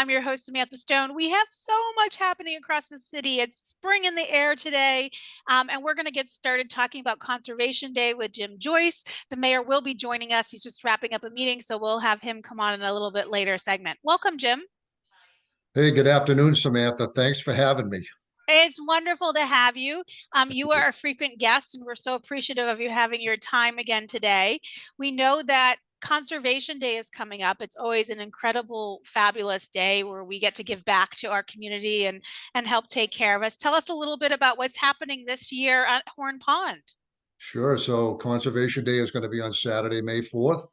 I'm your host, Samantha Stone. We have so much happening across the city. It's spring in the air today, and we're going to get started talking about Conservation Day with Jim Joyce. The mayor will be joining us. He's just wrapping up a meeting, so we'll have him come on in a little bit later segment. Welcome, Jim. Hey, good afternoon, Samantha. Thanks for having me. It's wonderful to have you. You are a frequent guest, and we're so appreciative of you having your time again today. We know that Conservation Day is coming up. It's always an incredible, fabulous day where we get to give back to our community and help take care of us. Tell us a little bit about what's happening this year at Horn Pond. Sure. So Conservation Day is going to be on Saturday, May 4th.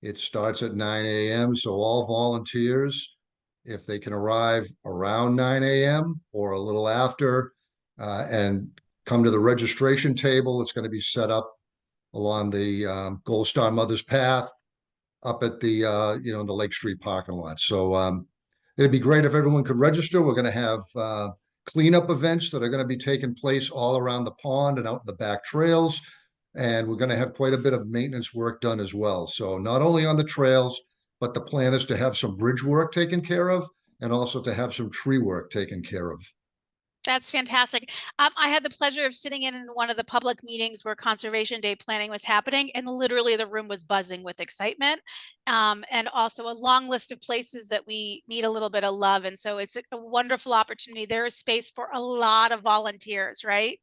It starts at 9 a.m. So all volunteers, if they can arrive around 9 a.m. or a little after, and come to the registration table, it's going to be set up along the Gold Star Mothers Path up at the in the Lake Street parking lot. So it'd be great if everyone could register. We're going to have cleanup events that are going to be taking place all around the pond and out in the back trails. And we're going to have quite a bit of maintenance work done as well. So not only on the trails, but the plan is to have some bridge work taken care of and also to have some tree work taken care of. That's fantastic. I had the pleasure of sitting in one of the public meetings where Conservation Day planning was happening, and literally the room was buzzing with excitement, and also a long list of places that we need a little bit of love. And so it's a wonderful opportunity. There is space for a lot of volunteers, right?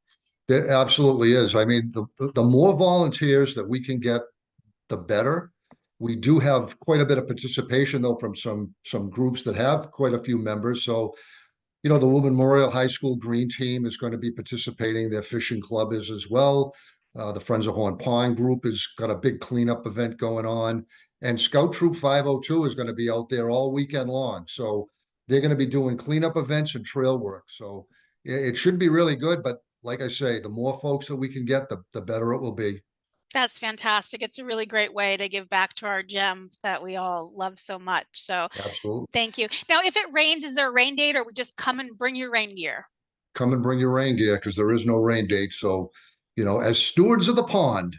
There absolutely is. I mean, the more volunteers that we can get, the better. We do have quite a bit of participation, though, from some groups that have quite a few members. So the Woburn Memorial High School Green Team is going to be participating. Their fishing club is as well. The Friends of Horn Pond group has got a big cleanup event going on. And Scout Troop 502 is going to be out there all weekend long. So they're going to be doing cleanup events and trail work. So it should be really good. But like I say, the more folks that we can get, the better it will be. That's fantastic. It's a really great way to give back to our gems that we all love so much. So Absolutely. thank you. Now, if it rains, is there a rain date, or we just come and bring your rain gear? Come and bring your rain gear because there is no rain date. So, as stewards of the pond,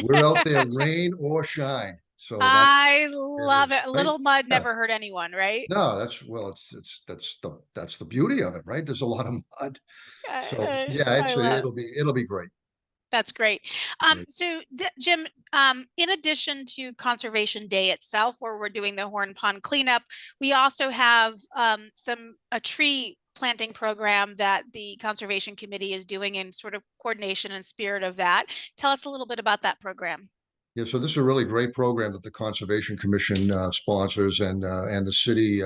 we're out there rain or shine. So I it love is, it. A right? little mud Yeah. never hurt anyone, right? No, that's the beauty of it, right? There's a lot of mud. So yeah, I love. it'll be great. That's great. Great. So Jim, in addition to Conservation Day itself, where we're doing the Horn Pond cleanup, we also have a tree planting program that the Conservation Committee is doing in sort of coordination and spirit of that. Tell us a little bit about that program. Yeah, so this is a really great program that the Conservation Commission sponsors, and the city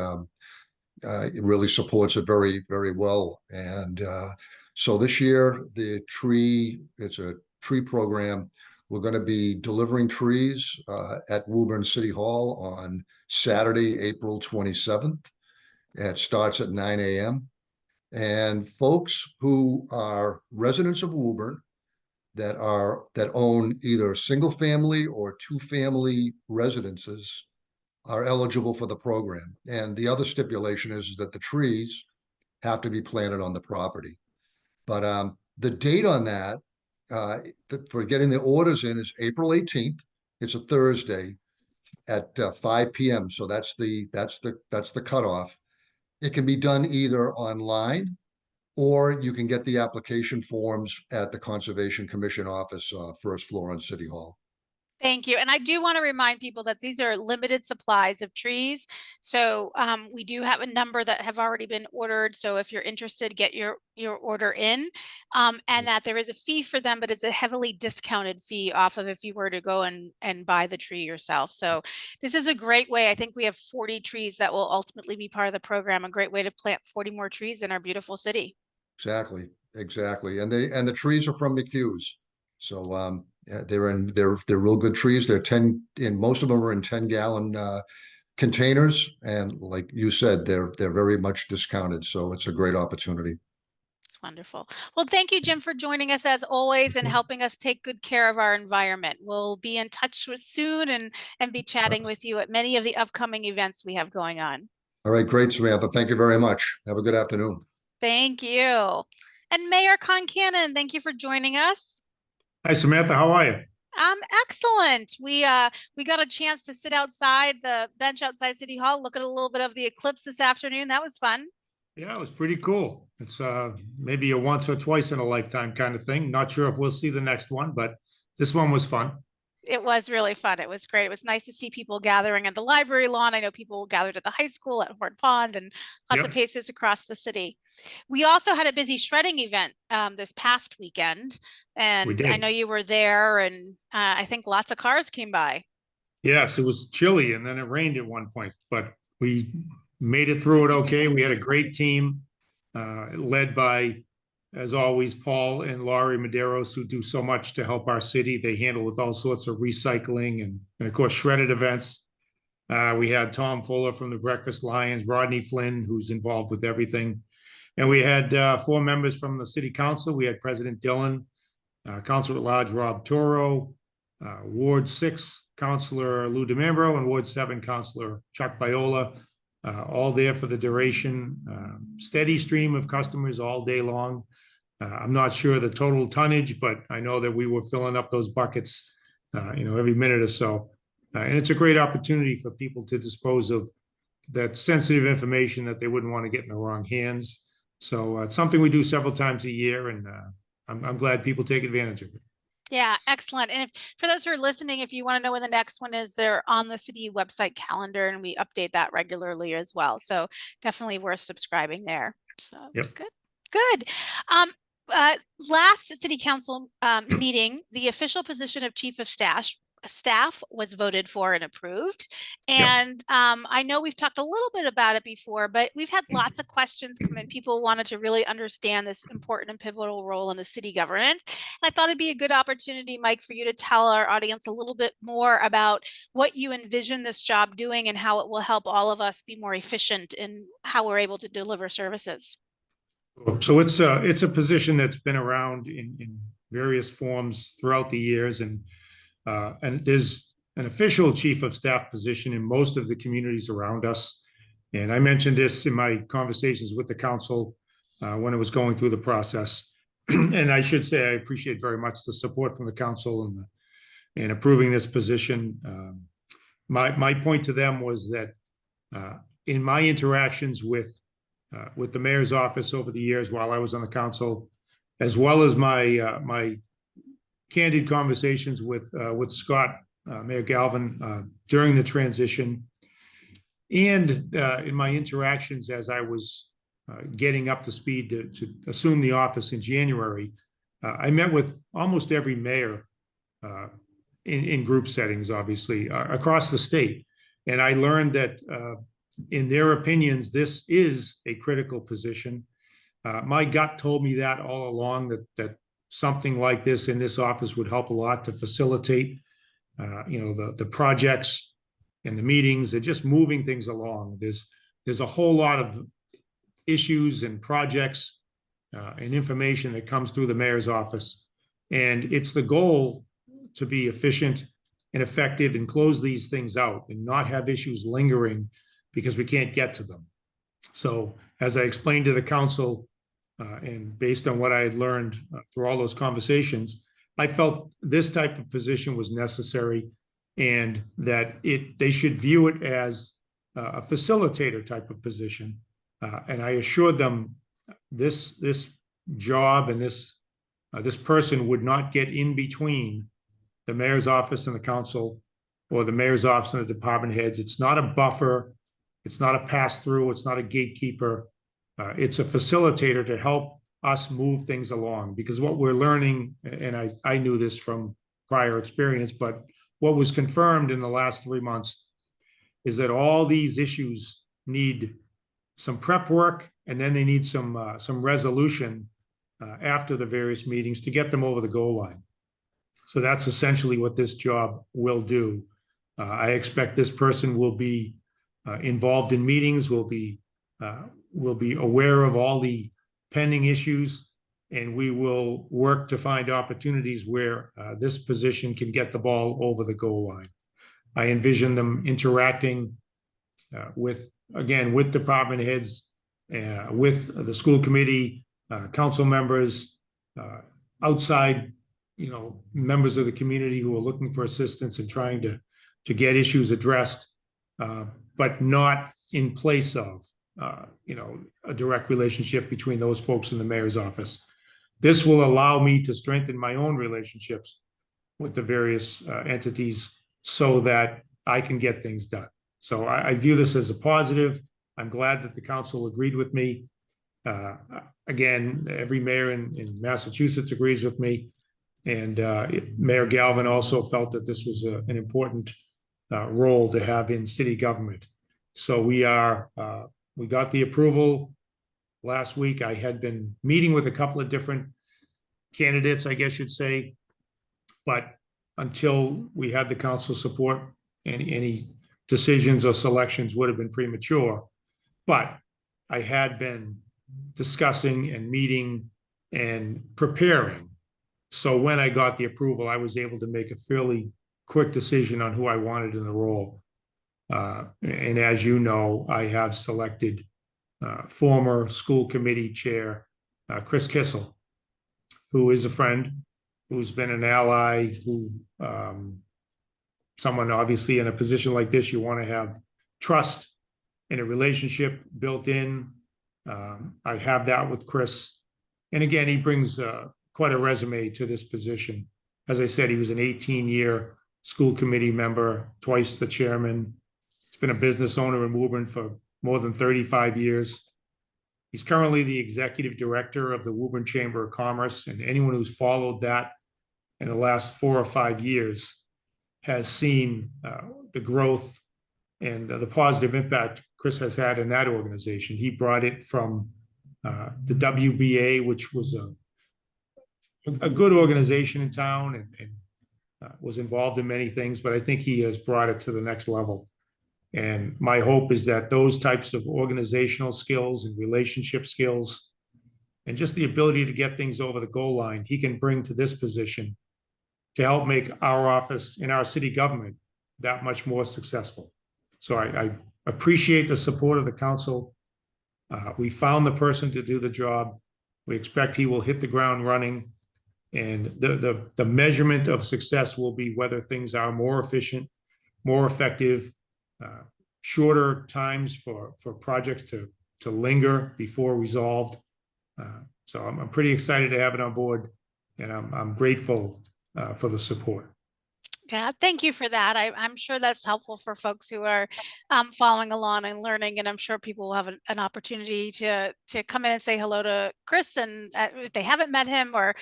really supports it very, very well. And so this year, it's a tree program. We're going to be delivering trees at Woburn City Hall on Saturday, April 27th. It starts at 9 a.m. And folks who are residents of Woburn that own either single family or two family residences are eligible for the program. And the other stipulation is that the trees have to be planted on the property. But the date on that for getting the orders in is April 18th. It's a Thursday at 5 p.m. So that's the cutoff. It can be done either online, or you can get the application forms at the Conservation Commission office, first floor on City Hall. Thank you. And I do want to remind people that these are limited supplies of trees. So we do have a number that have already been ordered. So if you're interested, get your order in, and that there is a fee for them, but it's a heavily discounted fee off of if you were to go and buy the tree yourself. So this is a great way. I think we have 40 trees that will ultimately be part of the program, a great way to plant 40 more trees in our beautiful city. Exactly. And the trees are from McHugh's. So yeah, they're real good trees. They're 10, and most of them are in 10-gallon containers. And like you said, they're very much discounted. So it's a great opportunity. It's wonderful. Well, thank you, Jim, for joining us as always and helping us take good care of our environment. We'll be in touch with soon and be chatting with you at many of the upcoming events we have going on. All right, great, Samantha. Thank you very much. Have a good afternoon. Thank you. And Mayor Concannon, thank you for joining us. Hi, Samantha. How are you? Excellent. We got a chance to sit outside the bench outside City Hall, look at a little bit of the eclipse this afternoon. That was fun. Yeah, it was pretty cool. It's maybe a once or twice in a lifetime kind of thing. Not sure if we'll see the next one, but this one was fun. It was really fun. It was great. It was nice to see people gathering at the library lawn. I know people gathered at the high school at Horn Pond and lots of Yep, places across the city. We also had a busy shredding event this past weekend, we and I know did. you were there, and I think lots of cars came by. Yes, it was chilly and then it rained at one point, but we made it through it okay. We had a great team, led by, as always, Paul and Laurie Medeiros, who do so much to help our city. They handle with all sorts of recycling and of course, shredded events. We had Tom Fuller from the Breakfast Lions, Rodney Flynn, who's involved with everything. And we had four members from the city council. We had President Dillon, Councilor at Large Rob Toro, Ward 6 Councilor Lou DeMambro, and Ward 7 Councilor Chuck Viola, all there for the duration. Steady stream of customers all day long. I'm not sure the total tonnage, but I know that we were filling up those buckets, every minute or so. And it's a great opportunity for people to dispose of that sensitive information that they wouldn't want to get in the wrong hands. So it's something we do several times a year, and I'm glad people take advantage of it. Yeah, excellent. And for those who are listening, if you want to know when the next one is, they're on the city website calendar, and we update that regularly as well. So definitely worth subscribing there. So Yep. good, good. Um, Last city council meeting, the official position of chief of staff was voted for and approved. Yep. And I know we've talked a little bit about it before, but we've had lots of questions come in. People wanted to really understand this important and pivotal role in the city government. And I thought it'd be a good opportunity, Mike, for you to tell our audience a little bit more about what you envision this job doing and how it will help all of us be more efficient in how we're able to deliver services. So it's a position that's been around in various forms throughout the years, and there's an official chief of staff position in most of the communities around us. And I mentioned this in my conversations with the council when it was going through the process. And I should say I appreciate very much the support from the council and approving this position. My point to them was that in my interactions with the mayor's office over the years while I was on the council, as well as my candid conversations with Scott, Mayor Galvin, during the transition, and in my interactions as I was getting up to speed to assume the office in January, I met with almost every mayor in group settings, obviously, across the state. And I learned that in their opinions, this is a critical position. My gut told me that all along, that something like this in this office would help a lot to facilitate, the projects and the meetings and just moving things along. There's a whole lot of issues and projects and information that comes through the mayor's office. And it's the goal to be efficient and effective and close these things out and not have issues lingering because we can't get to them. So as I explained to the council, and based on what I had learned through all those conversations, I felt this type of position was necessary and that they should view it as a facilitator type of position. And I assured them this job and this person would not get in between the mayor's office and the council, or the mayor's office and the department heads. It's not a buffer. It's not a pass-through. It's not a gatekeeper. It's a facilitator to help us move things along, because what we're learning, and I knew this from prior experience, but what was confirmed in the last 3 months is that all these issues need some prep work, and then they need some resolution after the various meetings to get them over the goal line. So that's essentially what this job will do. I expect this person will be involved in meetings, will be aware of all the pending issues, and we will work to find opportunities where this position can get the ball over the goal line. I envision them interacting with department heads, with the school committee, council members, outside members of the community who are looking for assistance and trying to get issues addressed, but not in place of, a direct relationship between those folks in the mayor's office. This will allow me to strengthen my own relationships with the various entities so that I can get things done. So I view this as a positive. I'm glad that the council agreed with me. Again, every mayor in Massachusetts agrees with me. And Mayor Galvin also felt that this was an important role to have in city government. So we got the approval last week. I had been meeting with a couple of different candidates, I guess you'd say, but until we had the council support, any decisions or selections would have been premature. But I had been discussing and meeting and preparing. So when I got the approval, I was able to make a fairly quick decision on who I wanted in the role. And as you know, I have selected former school committee chair, Chris Kissel, who is a friend, who's been an ally, who someone obviously in a position like this, you want to have trust in a relationship built in. I have that with Chris. And again, he brings quite a resume to this position. As I said, he was an 18-year school committee member, twice the chairman. He's been a business owner in Woburn for more than 35 years. He's currently the executive director of the Woburn Chamber of Commerce, and anyone who's followed that in the last 4 or 5 years has seen the growth and the positive impact Chris has had in that organization. He brought it from the WBA, which was a good organization in town, and was involved in many things, but I think he has brought it to the next level. And my hope is that those types of organizational skills and relationship skills and just the ability to get things over the goal line, he can bring to this position to help make our office in our city government that much more successful. So I appreciate the support of the council. We found the person to do the job. We expect he will hit the ground running. And the measurement of success will be whether things are more efficient, more effective, shorter times for projects to linger before resolved. So I'm pretty excited to have it on board, and I'm grateful for the support. Yeah, thank you for that. I'm sure that's helpful for folks who are following along and learning, and I'm sure people will have an opportunity to come in and say hello to Chris, and if they haven't met him, or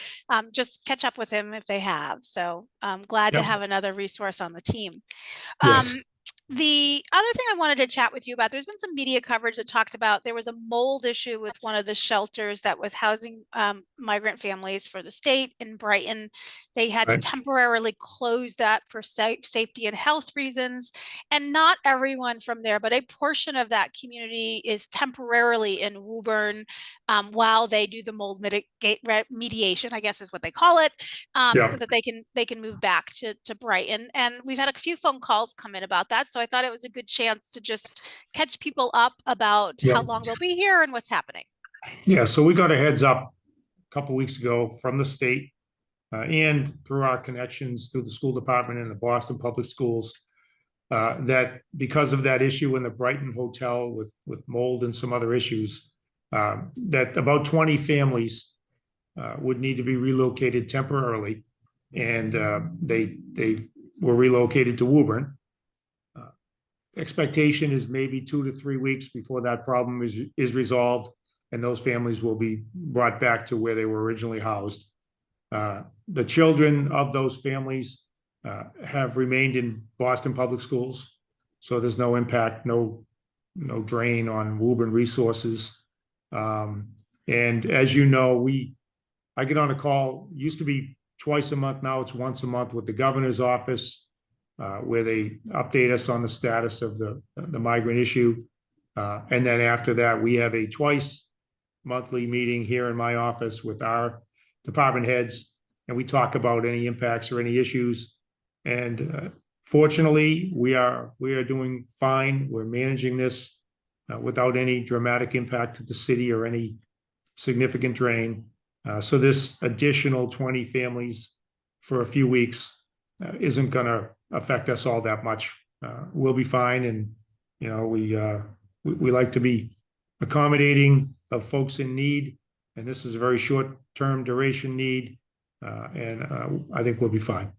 just catch up with him if they have. So I'm glad to have another resource on the team. Yes. The other thing I wanted to chat with you about, there's been some media coverage that talked about there was a mold issue with one of the shelters that was housing migrant families for the state in Brighton. They had to temporarily close that for safety and health reasons. And not everyone from there, but a portion of that community is temporarily in Woburn while they do the mold mediation, I guess is what they call it, so that they can move back to Brighton. And we've had a few phone calls come in about that. So I thought it was a good chance to just catch people up about how long they'll be here and what's happening. Yeah, so we got a heads up a couple of weeks ago from the state and through our connections through the school department and the Boston Public Schools that because of that issue in the Brighton Hotel with mold and some other issues, that about 20 families would need to be relocated temporarily, and they were relocated to Woburn. Expectation is maybe 2 to 3 weeks before that problem is resolved, and those families will be brought back to where they were originally housed. The children of those families have remained in Boston Public Schools, so there's no impact, no drain on Woburn resources. And as you know, I get on a call, used to be twice a month, now it's once a month with the governor's office, where they update us on the status of the migrant issue. And then after that, we have a twice monthly meeting here in my office with our department heads, and we talk about any impacts or any issues. And fortunately, we are doing fine. We're managing this without any dramatic impact to the city or any significant drain. So this additional 20 families for a few weeks isn't going to affect us all that much. We'll be fine. And, you know, we like to be accommodating of folks in need. And this is a very short-term duration need. And I think we'll be fine.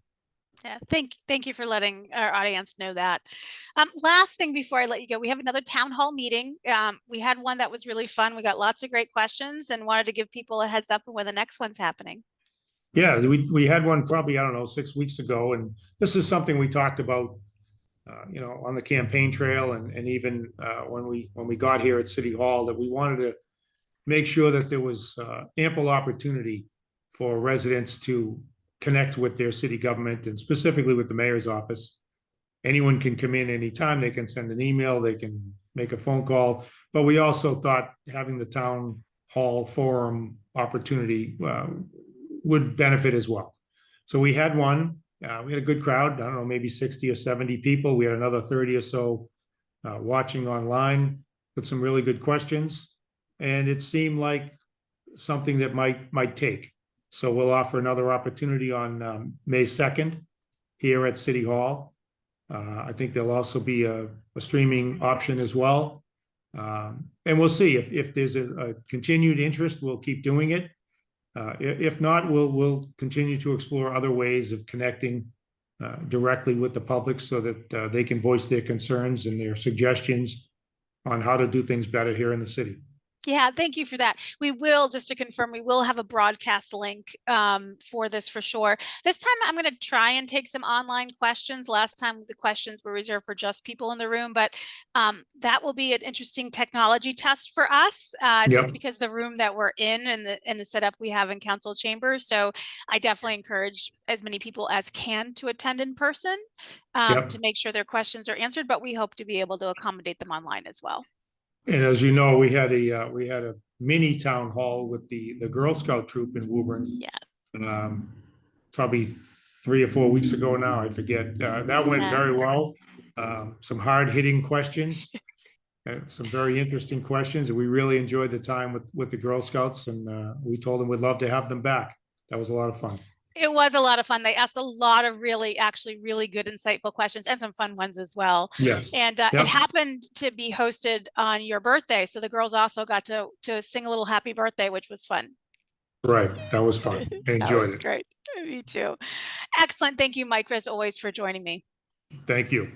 Yeah, thank you for letting our audience know that. Last thing before I let you go, we have another town hall meeting. We had one that was really fun. We got lots of great questions and wanted to give people a heads up on when the next one's happening. Yeah, we had one probably, I don't know, 6 weeks ago. And this is something we talked about, you know, on the campaign trail and even when we got here at City Hall, that we wanted to make sure that there was ample opportunity for residents to connect with their city government and specifically with the mayor's office. Anyone can come in anytime. They can send an email, they can make a phone call. But we also thought having the town hall forum opportunity would benefit as well. So we had one. We had a good crowd. I don't know, maybe 60 or 70 people. We had another 30 or so watching online with some really good questions. And it seemed like something that might take. So we'll offer another opportunity on May 2nd here at City Hall. I think there'll also be a streaming option as well. And we'll see if there's a continued interest, we'll keep doing it. If not, we'll continue to explore other ways of connecting directly with the public so that they can voice their concerns and their suggestions on how to do things better here in the city. Yeah, thank you for that. We will, just to confirm, we will have a broadcast link for this for sure. This time I'm going to try and take some online questions. Last time the questions were reserved for just people in the room, but that will be an interesting technology test for us, just because the room that we're in and the setup we have in council chambers. So I definitely encourage as many people as can to attend in person to make sure their questions are answered, but we hope to be able to accommodate them online as well. And as you know, we had a mini town hall with the Girl Scout troop in Woburn. Yes. Probably 3 or 4 weeks ago now, I forget. That went very well. Some hard-hitting questions, some very interesting questions, and we really enjoyed the time with the Girl Scouts. And we told them we'd love to have them back. That was a lot of fun. It was a lot of fun. They asked a lot of really good, insightful questions and some fun ones as well. Yes. And it happened to be hosted on your birthday. So the girls also got to sing a little happy birthday, which was fun. Right. That was fun. I enjoyed it. Great. Me too. Excellent. Thank you, Mike, as always, for joining me. Thank you.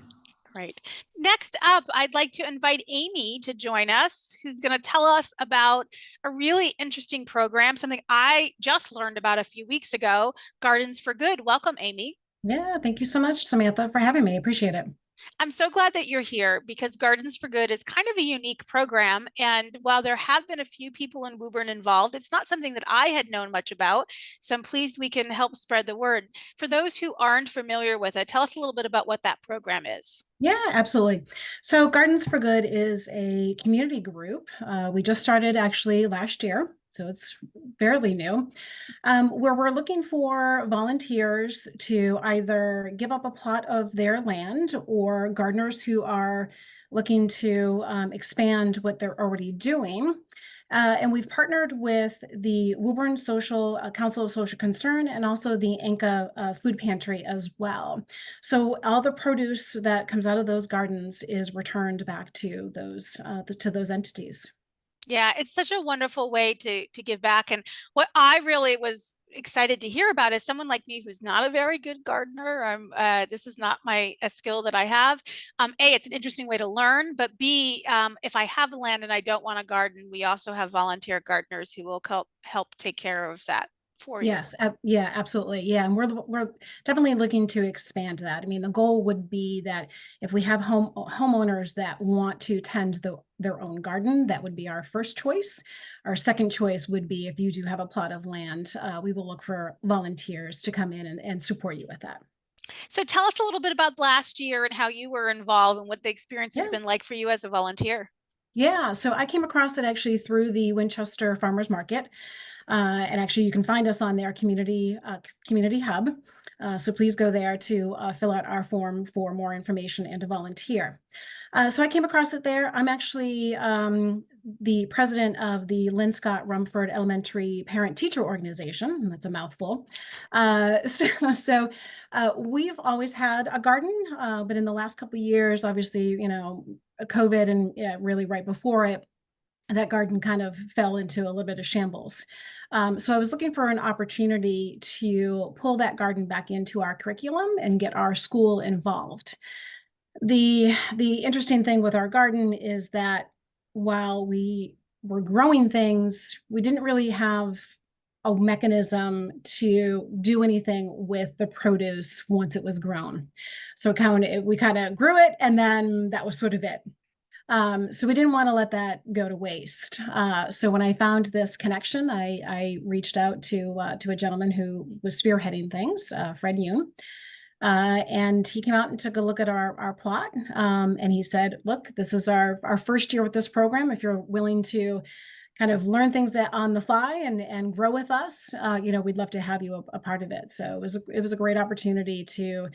Great. Next up, I'd like to invite Aimee to join us, who's going to tell us about a really interesting program, something I just learned about a few weeks ago, Gardens for Good. Welcome, Aimee. Yeah, thank you so much, Samantha, for having me. I appreciate it. I'm so glad that you're here because Gardens for Good is kind of a unique program. And while there have been a few people in Woburn involved, it's not something that I had known much about. So I'm pleased we can help spread the word. For those who aren't familiar with it, tell us a little bit about what that program is. Yeah, absolutely. So Gardens for Good is a community group. We just started actually last year, so it's fairly new, where we're looking for volunteers to either give up a plot of their land or gardeners who are looking to expand what they're already doing. And we've partnered with the Woburn Council of Social Concern and also the Anka Food Pantry as well. So all the produce that comes out of those gardens is returned back to those entities. Yeah, it's such a wonderful way to give back. And what I really was excited to hear about is someone like me who's not a very good gardener. This is not a skill that I have. A, it's an interesting way to learn, but B, if I have land and I don't want to garden, we also have volunteer gardeners who will help take care of that for you. Yes, yeah, absolutely. Yeah, and we're definitely looking to expand that. I mean, the goal would be that if we have homeowners that want to tend their own garden, that would be our first choice. Our second choice would be if you do have a plot of land, we will look for volunteers to come in and support you with that. So tell us a little bit about last year and how you were involved and what the experience has been like for you as a volunteer. Yeah, so I came across it actually through the Winchester Farmers Market. And actually, you can find us on their community hub. So please go there to fill out our form for more information and to volunteer. So I came across it there. I'm actually the president of the Lynn Scott Rumford Elementary Parent Teacher Organization, and that's a mouthful. So we've always had a garden, but in the last couple of years, obviously, COVID and really right before it, that garden kind of fell into a little bit of shambles. So I was looking for an opportunity to pull that garden back into our curriculum and get our school involved. The interesting thing with our garden is that while we were growing things, we didn't really have a mechanism to do anything with the produce once it was grown. So we kind of grew it, and then that was sort of it. So we didn't want to let that go to waste. So when I found this connection, I reached out to a gentleman who was spearheading things, Fred Yoon. And he came out and took a look at our plot. And he said, look, this is our first year with this program. If you're willing to kind of learn things on the fly and grow with us, we'd love to have you a part of it. So it was a great opportunity to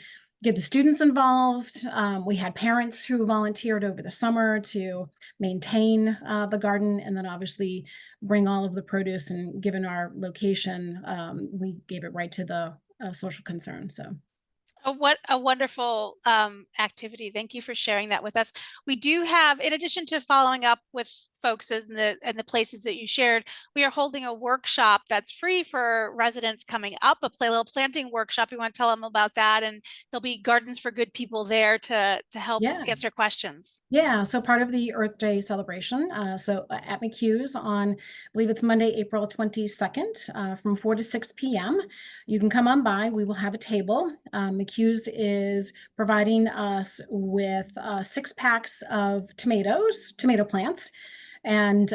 get the students involved. We had parents who volunteered over the summer to maintain the garden, and then obviously bring all of the produce. And given our location, we gave it right to the social concern. So. What a wonderful activity. Thank you for sharing that with us. We do have, in addition to following up with folks in the places that you shared, we are holding a workshop that's free for residents coming up, a little planting workshop. We want to tell them about that, and there'll be Gardens for Good people there to help answer questions. Yeah, so part of the Earth Day celebration, so at McHugh's on, I believe it's Monday, April 22nd, from 4 to 6 p.m. You can come on by. We will have a table. McHugh's is providing us with 6 packs of tomato plants. And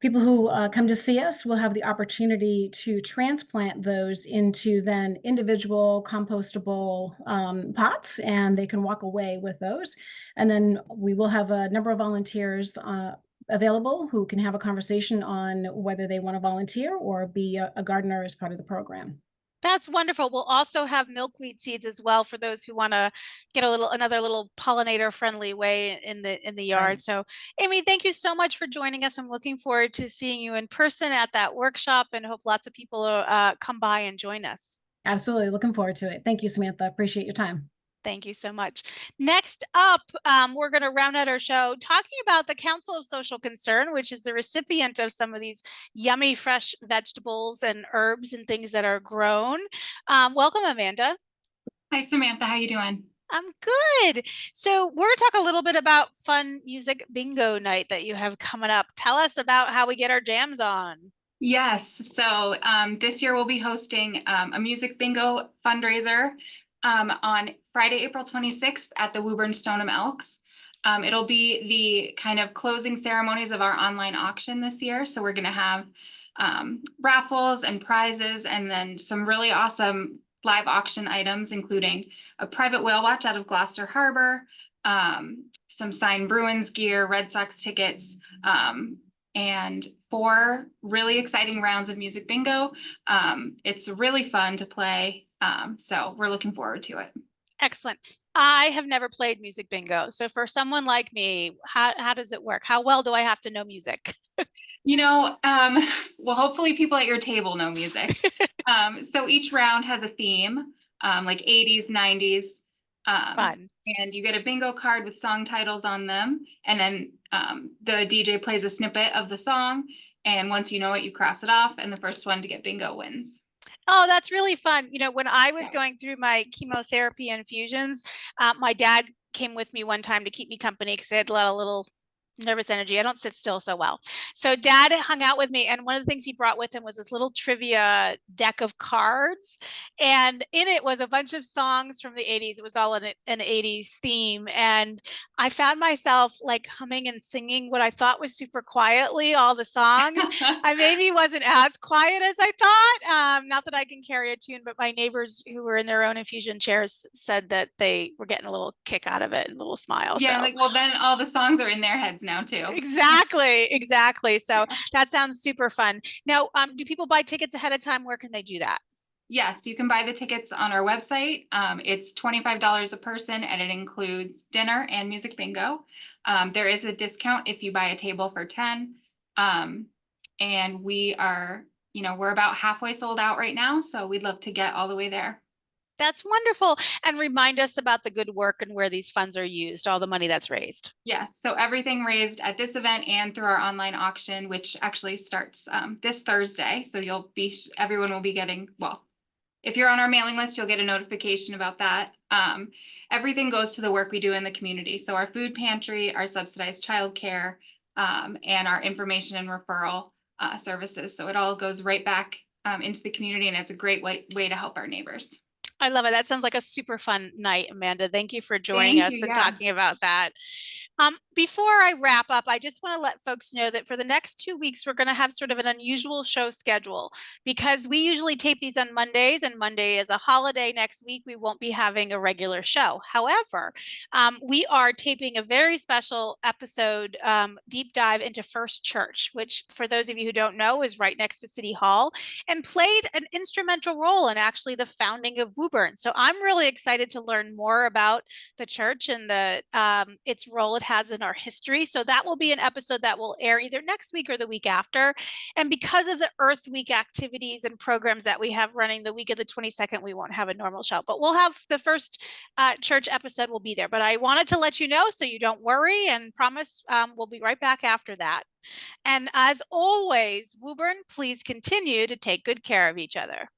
people who come to see us will have the opportunity to transplant those into then individual compostable pots, and they can walk away with those. And then we will have a number of volunteers available who can have a conversation on whether they want to volunteer or be a gardener as part of the program. That's wonderful. We'll also have milkweed seeds as well for those who want to get another little pollinator friendly way in the yard. Right. So Aimee, thank you so much for joining us. I'm looking forward to seeing you in person at that workshop, and hope lots of people come by and join us. Absolutely. Looking forward to it. Thank you, Samantha. Appreciate your time. Thank you so much. Next up, we're going to round out our show talking about the Council of Social Concern, which is the recipient of some of these yummy fresh vegetables and herbs and things that are grown. Welcome, Amanda. Hi, Samantha. How you doing? I'm good. So we're going to talk a little bit about fun music bingo night that you have coming up. Tell us about how we get our jams on. Yes. So this year we'll be hosting a music bingo fundraiser on Friday, April 26th at the Woburn Stoneham Elks. It'll be the kind of closing ceremonies of our online auction this year. So we're going to have raffles and prizes, and then some really awesome live auction items, including a private whale watch out of Gloucester Harbor, some signed Bruins gear, Red Sox tickets, and 4 really exciting rounds of music bingo. It's really fun to play. So we're looking forward to it. Excellent. I have never played music bingo. So for someone like me, how does it work? How well do I have to know music? Well, hopefully people at your table know music. So each round has a theme, like 80s, 90s. Fun. And you get a bingo card with song titles on them. And then the DJ plays a snippet of the song. And once you know it, you cross it off. And the first one to get bingo wins. Oh, that's really fun. When I was going through my chemotherapy infusions, my dad came with me one time to keep me company because I had a lot of little nervous energy. I don't sit still so well. So Dad hung out with me, and one of the things he brought with him was this little trivia deck of cards, and in it was a bunch of songs from the 80s. It was all an 80s theme, and I found myself like humming and singing what I thought was super quietly all the songs. I maybe wasn't as quiet as I thought. Not that I can carry a tune, but my neighbors who were in their own infusion chairs said that they were getting a little kick out of it and a little smile. Yeah, so. well, then all the songs are in their heads now too. Exactly. So that sounds super fun. Now, do people buy tickets ahead of time? Where can they do that? Yes, you can buy the tickets on our website. It's $25 a person, and it includes dinner and music bingo. There is a discount if you buy a table for 10. And we are, we're about halfway sold out right now, so we'd love to get all the way there. That's wonderful. And remind us about the good work and where these funds are used, all the money that's raised. Yes, so everything raised at this event and through our online auction, which actually starts this Thursday. So everyone will be getting, well, if you're on our mailing list, you'll get a notification about that. Everything goes to the work we do in the community. So our food pantry, our subsidized childcare, and our information and referral services. So it all goes right back into the community, and it's a great way to help our neighbors. I love it. That sounds like a super fun night, Amanda. Thank you for joining us and talking about that. Before I wrap up, I just want to let folks know that for the next 2 weeks, we're going to have sort of an unusual show schedule because we usually tape these on Mondays, and Monday is a holiday next week. We won't be having a regular show. However, we are taping a very special episode, deep dive into First Church, which for those of you who don't know is right next to City Hall and played an instrumental role in actually the founding of Woburn. So I'm really excited to learn more about the church and its role it has in our history. So that will be an episode that will air either next week or the week after. And because of the Earth Week activities and programs that we have running the week of the 22nd, we won't have a normal show, but we'll have the first church episode will be there. But I wanted to let you know so you don't worry, and promise we'll be right back after that. And as always, Woburn, please continue to take good care of each other.